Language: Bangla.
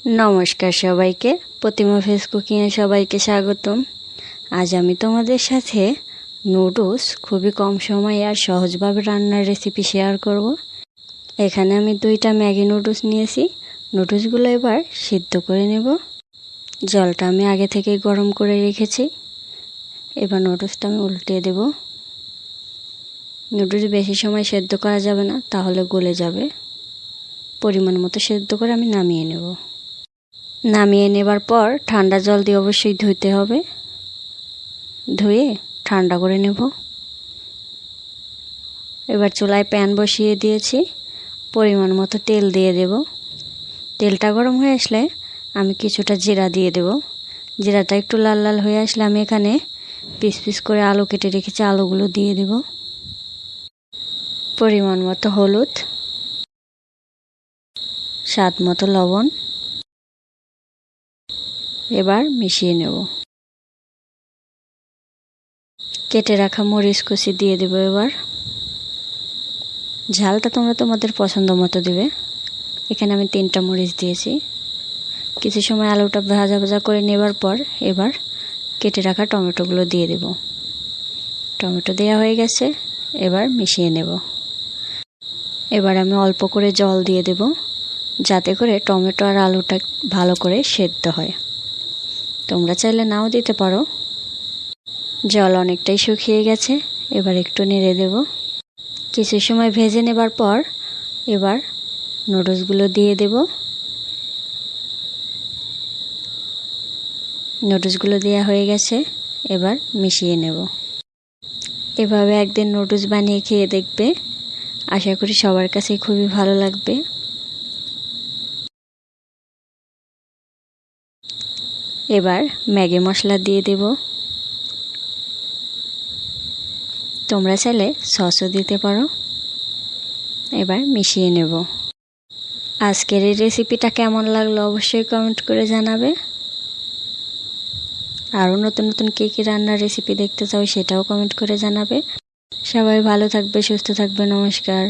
নমস্কার সবাইকে, প্রতিমা ভেজ কুকিংয়ে সবাইকে স্বাগতম। আজ আমি তোমাদের সাথে নুডলস খুবই কম সময়ে আর সহজভাবে রান্নার রেসিপি শেয়ার করব। এখানে আমি 2টা ম্যাগি নুডলস নিয়েছি। নুডলসগুলো এবার সিদ্ধ করে নেব। জলটা আমি আগে থেকেই গরম করে রেখেছি। এবার নুডলসটা আমি উল্টে দেব। নুডলস বেশি সময় সেদ্ধ করা যাবে না, তাহলে গলে যাবে। পরিমাণ মতো সেদ্ধ করে আমি নামিয়ে নেব। নামিয়ে নেবার পর ঠান্ডা জল দিয়ে অবশ্যই ধুতে হবে। ধুয়ে ঠান্ডা করে নেব। এবার চুলায় প্যান বসিয়ে দিয়েছি। পরিমাণ মতো তেল দিয়ে দেব। তেলটা গরম হয়ে আসলে আমি কিছুটা জিরা দিয়ে দেব। জিরাটা একটু লাল লাল হয়ে আসলে আমি এখানে পিস পিস করে আলু কেটে রেখেছি, আলুগুলো দিয়ে দেব। পরিমাণ মতো হলুদ, স্বাদ মতো লবণ। এবার মিশিয়ে নেব। কেটে রাখা মরিচ কুচি দিয়ে দেব। এবার ঝালটা তোমরা তোমাদের পছন্দ মতো দেবে। এখানে আমি 3টা মরিচ দিয়েছি। কিছু সময় আলুটা ভাজা ভাজা করে নেবার পর এবার কেটে রাখা টমেটোগুলো দিয়ে দেব। টমেটো দেওয়া হয়ে গেছে, এবার মিশিয়ে নেব। এবার আমি অল্প করে জল দিয়ে দেব, যাতে করে টমেটো আর আলুটা ভালো করে সেদ্ধ হয়। তোমরা চাইলে নাও দিতে পারো। জল অনেকটাই শুকিয়ে গেছে, এবার একটু নেড়ে দেব। কিছু সময় ভেজে নেবার পর এবার নুডলসগুলো দিয়ে দেব। নুডলসগুলো দেওয়া হয়ে গেছে, এবার মিশিয়ে নেব। এভাবে একদিন নুডলস বানিয়ে খেয়ে দেখবে, আশা করি সবার কাছে খুবই ভালো লাগবে। এবার ম্যাগি মশলা দিয়ে দেব। তোমরা চাইলে সসও দিতে পারো। এবার মিশিয়ে নেব। আজকের এই রেসিপিটা কেমন লাগলো অবশ্যই কমেন্ট করে জানাবে। আরও নতুন নতুন কী কী রান্নার রেসিপি দেখতে চাও সেটাও কমেন্ট করে জানাবে। সবাই ভালো থাকবে, সুস্থ থাকবে। নমস্কার।